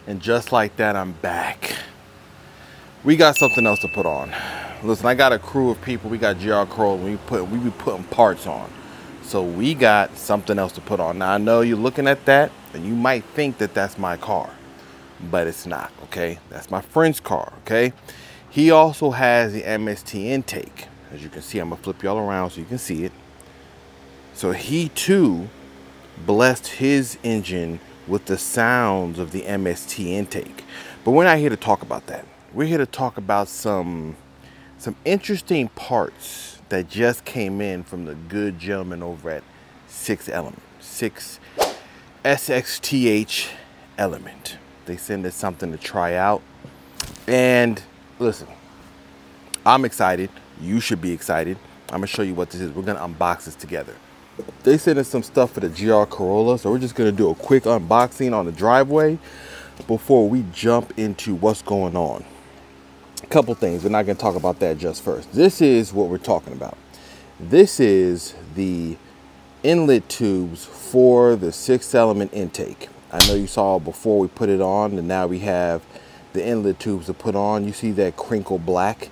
And just like that, I'm back. We got something else to put on. Listen, I got a crew of people. We got GR Corolla. We be putting parts on. So we got something else to put on. Now I know you're looking at that and you might think that that's my car, but it's not, okay? That's my friend's car, okay? He also has the MST intake. As you can see, I'm gonna flip y'all around so you can see it. So he too blessed his engine with the sounds of the MST intake. But we're not here to talk about that. We're here to talk about some interesting parts that just came in from the good gentleman over at 6 SXTH Element. They sent us something to try out. And listen, I'm excited. You should be excited. I'm gonna show you what this is. We're gonna unbox this together. They sent us some stuff for the GR Corolla, so we're just gonna do a quick unboxing on the driveway before we jump into what's going on. A couple things, we're not gonna talk about that just first. This is what we're talking about. This is the inlet tubes for the 6 element intake. I know you saw before we put it on, and now we have the inlet tubes to put on. You see that crinkle black?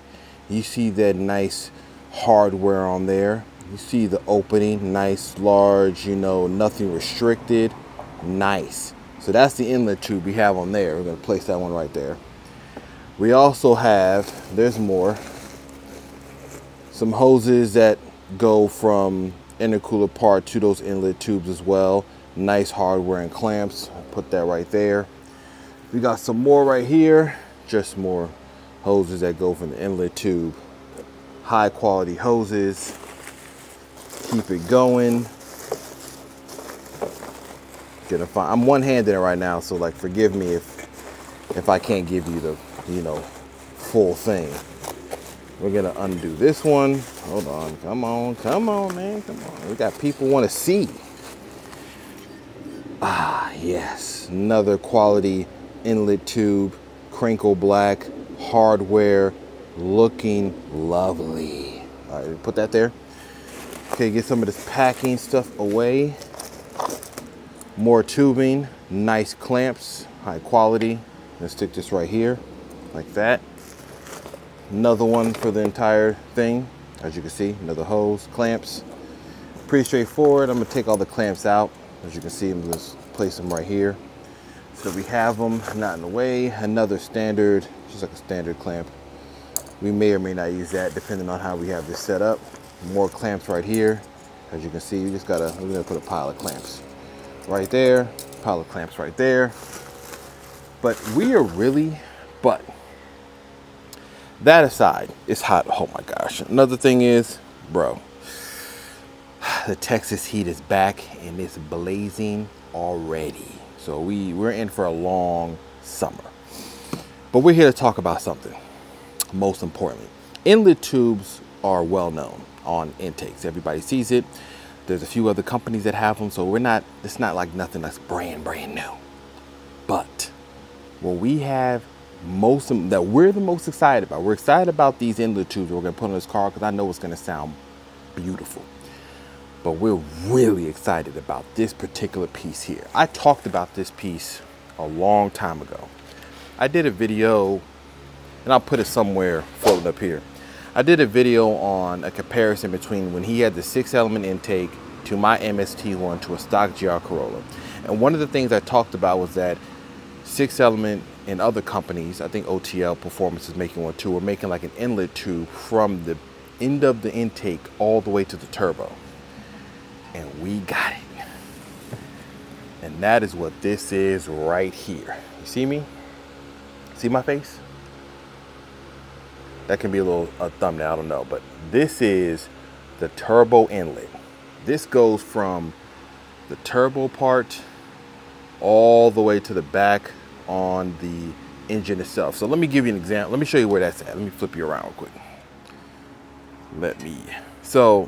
You see that nice hardware on there? You see the opening, nice, large, you know, nothing restricted, nice. So that's the inlet tube we have on there. We're gonna place that one right there. We also have, there's more, some hoses that go from intercooler part to those inlet tubes as well. Nice hardware and clamps, put that right there. We got some more right here, just more hoses that go from the inlet tube. High quality hoses. Keep it going. Gonna find, I'm one-handed right now, so like forgive me if I can't give you the, you know, full thing. We're gonna undo this one. Hold on, come on, man, come on. We got people want to see. Ah, yes, another quality inlet tube, crinkle black, hardware, looking lovely. All right, put that there. Okay, get some of this packing stuff away. More tubing, nice clamps, high quality. Let's stick this right here, like that. Another one for the entire thing. As you can see, another hose, clamps. Pretty straightforward. I'm gonna take all the clamps out. As you can see, I'm just place them right here. So we have them, not in the way. Another standard, just like a standard clamp. We may or may not use that depending on how we have this set up. More clamps right here. As you can see, we're gonna put a pile of clamps right there, pile of clamps right there. But that aside, it's hot. Oh my gosh. Another thing is, bro, the Texas heat is back and it's blazing already. So we're in for a long summer. But we're here to talk about something. Most importantly, inlet tubes are well known on intakes. Everybody sees it. There's a few other companies that have them, so it's not like nothing that's brand new. But what we have that we're the most excited about, we're excited about these inlet tubes we're gonna put on this car because I know it's gonna sound beautiful. But we're really excited about this particular piece here. I talked about this piece a long time ago. I did a video, and I'll put it somewhere floating up here. I did a video on a comparison between when he had the 6 element intake to my MST1 to a stock GR Corolla. And one of the things I talked about was that 6 element and other companies, I think OTL Performance is making one too, we're making like an inlet tube from the end of the intake all the way to the turbo. And we got it. And that is what this is right here. You see me? See my face? That can be a thumbnail, I don't know. But this is the turbo inlet. This goes from the turbo part all the way to the back on the engine itself. So let me give you an example. Let me show you where that's at. Let me flip you around real quick. So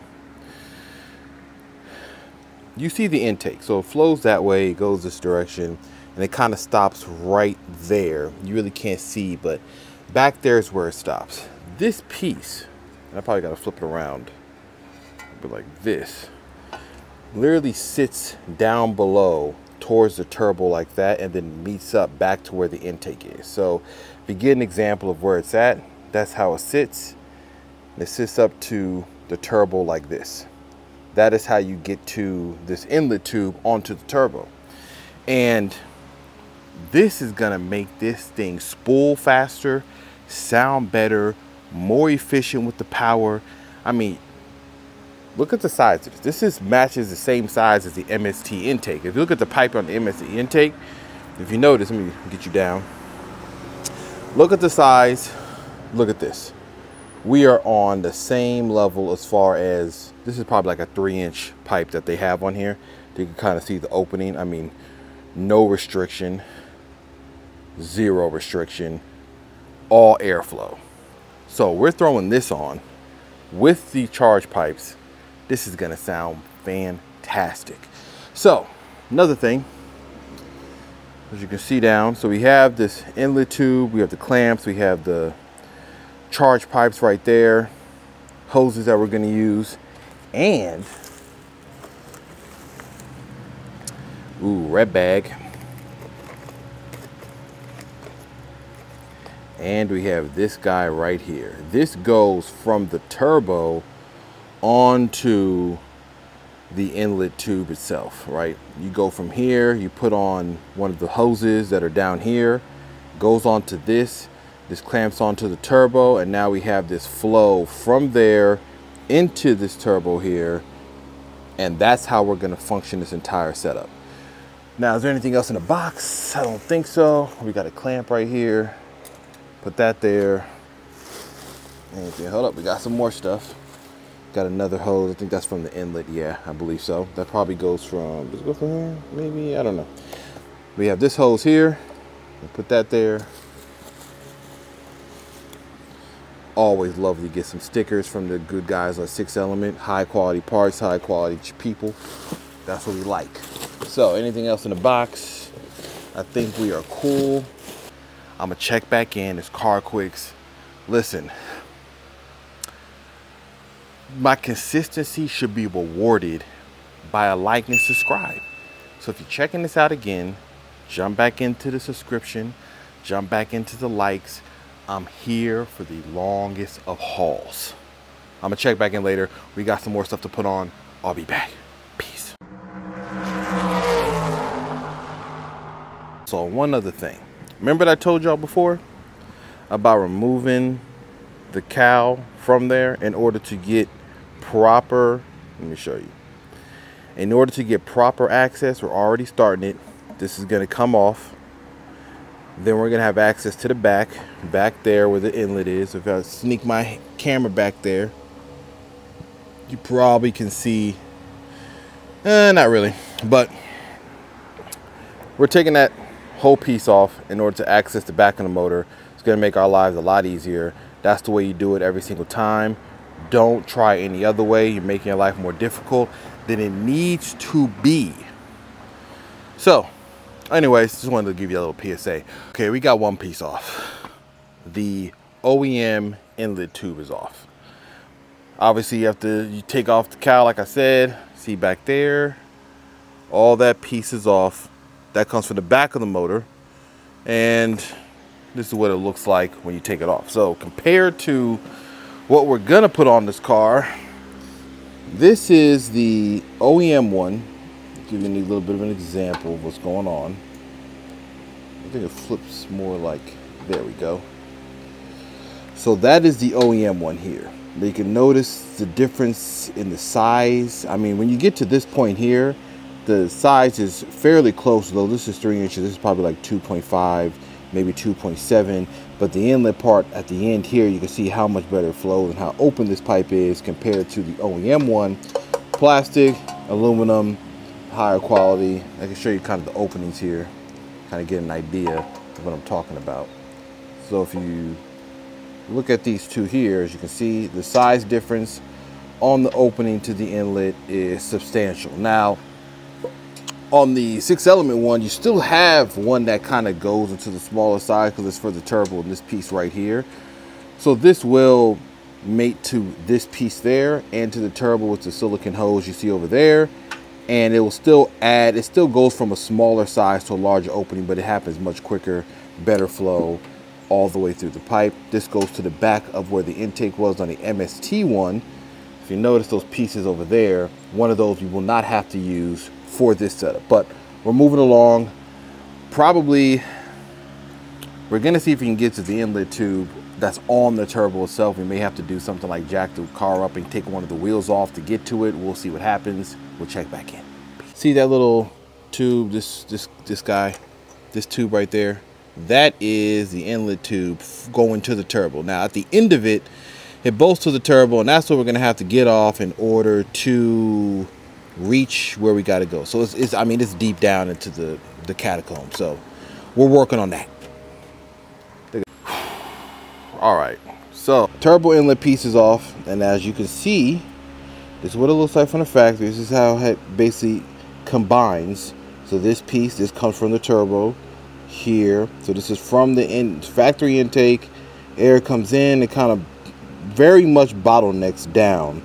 you see the intake. So it flows that way, it goes this direction, and it kind of stops right there. You really can't see, but back there is where it stops. This piece, and I probably got to flip it around, but like this, literally sits down below towards the turbo like that, and then meets up back to where the intake is. So if you get an example of where it's at, that's how it sits. It sits up to the turbo like this. That is how you get to this inlet tube onto the turbo. And this is gonna make this thing spool faster, sound better, more efficient with the power. I mean, look at the size of this. This matches the same size as the MST intake. If you look at the pipe on the MST intake, if you notice, let me get you down. Look at the size, look at this. We are on the same level as far as, this is probably like a 3-inch pipe that they have on here. You can kind of see the opening. I mean, no restriction, zero restriction, all airflow. So we're throwing this on with the charge pipes. This is gonna sound fantastic. So another thing, as you can see down, so we have this inlet tube, we have the clamps, we have the charge pipes right there, hoses that we're gonna use, and red bag. And we have this guy right here. This goes from the turbo onto the inlet tube itself, right? You go from here, you put on one of the hoses that are down here, goes onto this clamps onto the turbo, and now we have this flow from there into this turbo here, and that's how we're gonna function this entire setup. Now, is there anything else in the box? I don't think so. We got a clamp right here. Put that there. Anything? Hold up, we got some more stuff. Got another hose. I think that's from the inlet. Yeah, I believe so. That probably goes from, does it go from here? Maybe, I don't know. We have this hose here. We'll put that there. Always lovely to get some stickers from the good guys at 6 Element. High quality parts, high quality people. That's what we like. So anything else in the box? I think we are cool. I'm gonna check back in. It's CarQuicks. Listen, my consistency should be rewarded by a like and subscribe. So if you're checking this out again, jump back into the subscription, jump back into the likes. I'm here for the longest of hauls. I'm gonna check back in later. We got some more stuff to put on. I'll be back. Peace. So one other thing. Remember that I told y'all before about removing the cowl from there in order to get proper, let me show you. In order to get proper access, we're already starting it. This is gonna come off. Then we're gonna have access to the back there where the inlet is. So if I sneak my camera back there, you probably can see, not really, but we're taking that whole piece off in order to access the back of the motor. It's gonna make our lives a lot easier. That's the way you do it every single time. Don't try any other way. You're making your life more difficult than it needs to be. So, anyways, just wanted to give you a little PSA. Okay, we got one piece off. The OEM inlet tube is off. Obviously, you take off the cowl, like I said. See back there, all that piece is off. That comes from the back of the motor, and this is what it looks like when you take it off. So compared to what we're gonna put on this car, this is the OEM one. Giving you a little bit of an example of what's going on. I think it flips more like, there we go. So that is the OEM one here. You can notice the difference in the size. I mean, when you get to this point here, the size is fairly close, though this is 3 inches. This is probably like 2.5, maybe 2.7. But the inlet part at the end here, you can see how much better it flows and how open this pipe is compared to the OEM one. Plastic, aluminum, higher quality. I can show you kind of the openings here, kind of get an idea of what I'm talking about. So if you look at these two here, as you can see, the size difference on the opening to the inlet is substantial. Now, on the 6 Element one, you still have one that kind of goes into the smaller side because it's for the turbo and this piece right here. So this will mate to this piece there and to the turbo with the silicone hose you see over there. and it will still add, it still goes from a smaller size to a larger opening, but it happens much quicker, better flow all the way through the pipe. This goes to the back of where the intake was on the MST one. If you notice those pieces over there, one of those we will not have to use for this setup. But we're moving along. Probably we're gonna see if we can get to the inlet tube that's on the turbo itself. We may have to do something like jack the car up and take one of the wheels off to get to it. We'll see what happens. We'll check back in. See that little tube, this guy, this tube right there? That is the inlet tube going to the turbo. Now at the end of it, it bolts to the turbo, and that's what we're gonna have to get off in order to reach where we gotta go. So it's I mean, it's deep down into the catacomb. So we're working on that. All right, so turbo inlet piece is off, and as you can see, this is what it looks like from the factory. This is how it basically combines. So this piece, this comes from the turbo here. So this is from the factory intake. Air comes in, it kind of very much bottlenecks down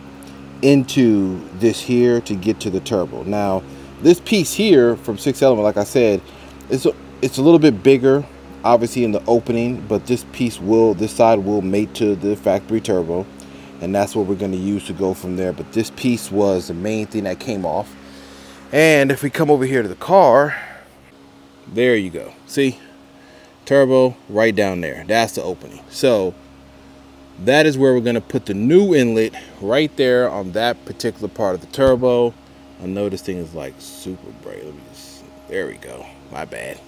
into this here to get to the turbo. Now, this piece here from 6 Element, like I said, it's a little bit bigger, obviously in the opening, but this piece will, this side will mate to the factory turbo, and that's what we're going to use to go from there. But this piece was the main thing that came off. And if we come over here to the car, there you go. See, turbo right down there. That's the opening. So that is where we're going to put the new inlet, right there on that particular part of the turbo. I know this thing is like super bright. Let me just, there we go. My bad.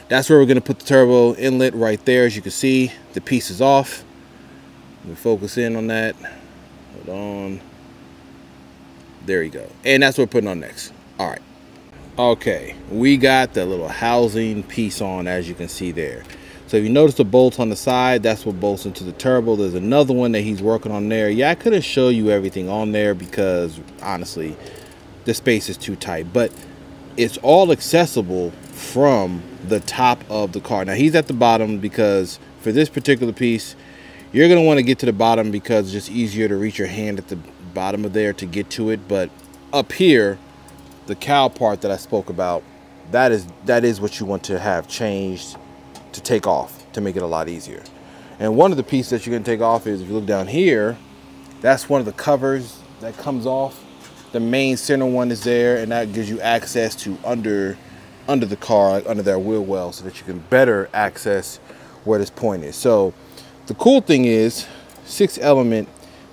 That's where we're going to put the turbo inlet right there. As you can see, the piece is off. Let me focus in on that. Hold on. There you go. And that's what we're putting on next. All right. Okay, we got the little housing piece on, as you can see there. So if you notice the bolts on the side, that's what bolts into the turbo. There's another one that he's working on there. Yeah, I couldn't show you everything on there because honestly, the space is too tight, but it's all accessible from the top of the car. Now he's at the bottom because for this particular piece, you're gonna want to get to the bottom because it's just easier to reach your hand at the bottom of there to get to it. But up here, the cowl part that I spoke about, that is what you want to have changed to take off to make it a lot easier. And one of the pieces that you're going to take off is, if you look down here, that's one of the covers that comes off. The main center one is there, and that gives you access to under the car, like under that wheel well, so that you can better access where this point is. So the cool thing is 6 Element,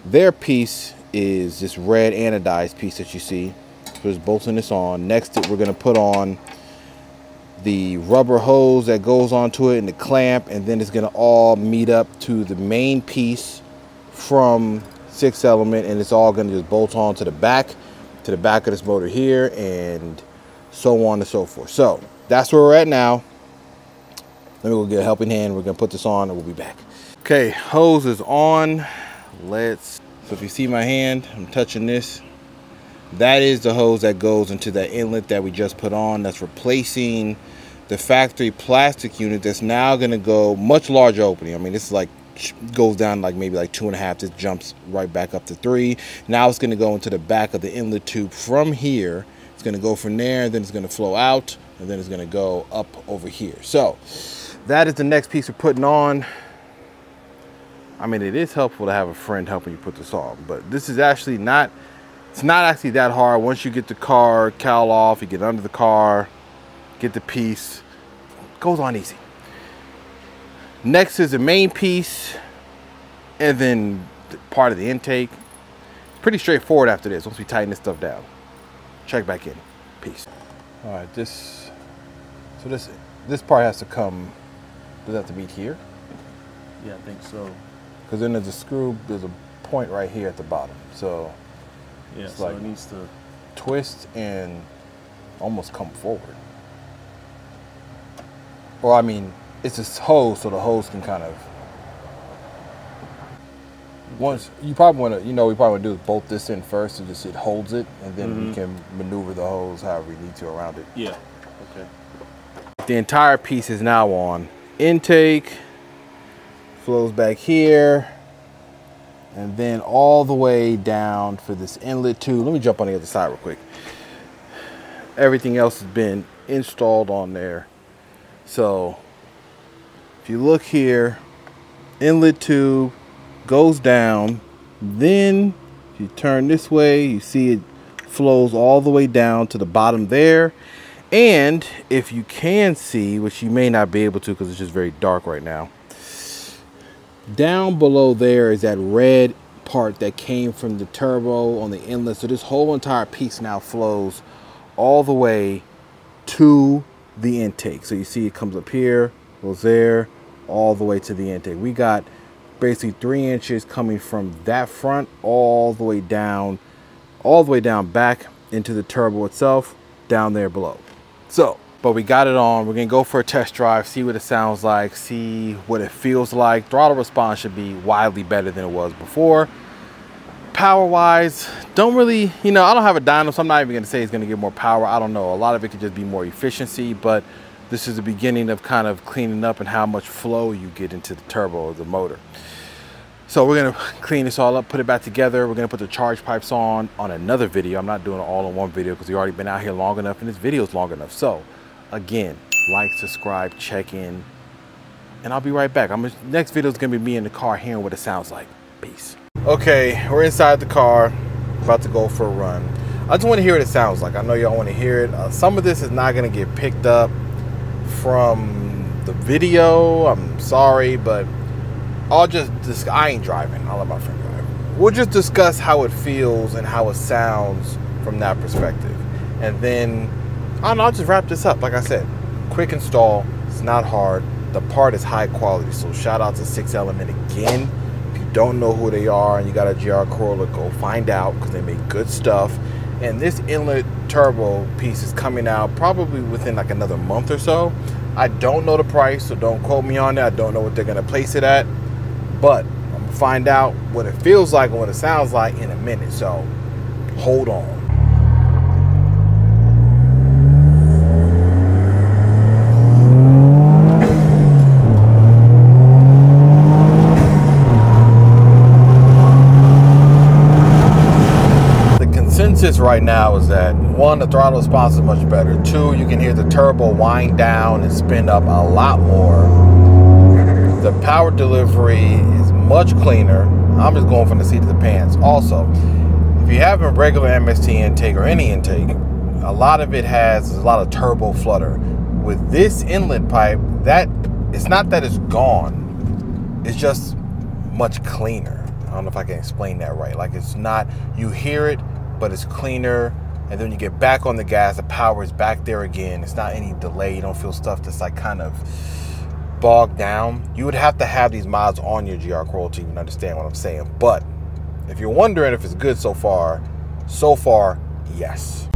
their piece is this red anodized piece that you see. So just bolting this on. Next, we're going to put on the rubber hose that goes onto it and the clamp, and then it's going to all meet up to the main piece from 6 Element, and it's all going to just bolt on to the back of this motor here, and so on and so forth. So that's where we're at now. Let me go get a helping hand. We're going to put this on and we'll be back. Okay, hose is on. So if you see my hand, I'm touching this. That is the hose that goes into that inlet that we just put on. That's replacing the factory plastic unit that's now going to go much larger opening. I mean, this is like, goes down like maybe like 2.5. This jumps right back up to 3. Now it's going to go into the back of the inlet tube from here. It's going to go from there, and then it's going to flow out, and then it's going to go up over here. So that is the next piece we're putting on. I mean, it is helpful to have a friend helping you put this on, but this is actually not, it's not actually that hard. Once you get the car cowl off, you get under the car, get the piece, it goes on easy. Next is the main piece, and then part of the intake. It's pretty straightforward after this, once we tighten this stuff down. Check back in. Peace. All right, this part has to come, does it have to meet here? Yeah, I think so. Because then there's a screw, there's a point right here at the bottom. So yeah, it's so like it needs to twist and almost come forward. Or I mean, it's a hose, so the hose can kind of, once you probably want to, we probably want to do is bolt this in first, so just it holds it, and then we can maneuver the hose however we need to around it. Yeah. Okay. The entire piece is now on. Intake flows back here, and then all the way down for this inlet tube. Let me jump on the other side real quick. everything else has been installed on there. So if you look here, inlet tube goes down, then if you turn this way, you see it flows all the way down to the bottom there. And if you can see, which you may not be able to because it's just very dark right now, down below there is that red part that came from the turbo on the inlet. So this whole entire piece now flows all the way to the intake. So you see it comes up here, goes there, all the way to the intake. We got basically 3 inches coming from that front all the way down back into the turbo itself, down there below. So, but we got it on. We're gonna go for a test drive, see what it sounds like, see what it feels like. Throttle response should be wildly better than it was before. Power wise, don't really, you know, I don't have a dyno, so I'm not even gonna say it's gonna get more power. I don't know. A lot of it could just be more efficiency, but this is the beginning of kind of cleaning up and how much flow you get into the turbo of the motor. So we're gonna clean this all up, put it back together. We're gonna put the charge pipes on another video. I'm not doing it all in one video because we've already been out here long enough and this video is long enough. So again, like, subscribe, check in, and I'll be right back. Next video is gonna be me in the car hearing what it sounds like. Peace. Okay, we're inside the car, about to go for a run. I just want to hear what it sounds like. I know y'all want to hear it. Some of this is not going to get picked up from the video. I'm sorry, but I ain't driving. I'll let my friend drive. We'll just discuss how it feels and how it sounds from that perspective. And then, I don't know, I'll just wrap this up. Like I said, quick install. It's not hard. The part is high quality. So shout out to 6 Element again. Don't know who they are and you got a GR Corolla, go find out because they make good stuff. And this inlet turbo piece is coming out probably within like another month or so. I don't know the price, so don't quote me on that. I don't know what they're going to place it at, but I'm going to find out what it feels like and what it sounds like in a minute. So hold on. Right now is that 1, the throttle response is much better. 2, you can hear the turbo wind down and spin up a lot more. The power delivery is much cleaner. I'm just going from the seat of the pants. Also, if you have a regular MST intake or any intake, a lot of it has a lot of turbo flutter. With this inlet pipe, it's not that it's gone, it's just much cleaner. I don't know if I can explain that right. Like, it's not, you hear it, but it's cleaner, and then when you get back on the gas, the power is back there again. It's not any delay. You don't feel stuff that's like kind of bogged down. You would have to have these mods on your GR Corolla to even understand what I'm saying. But if you're wondering if it's good so far, yes.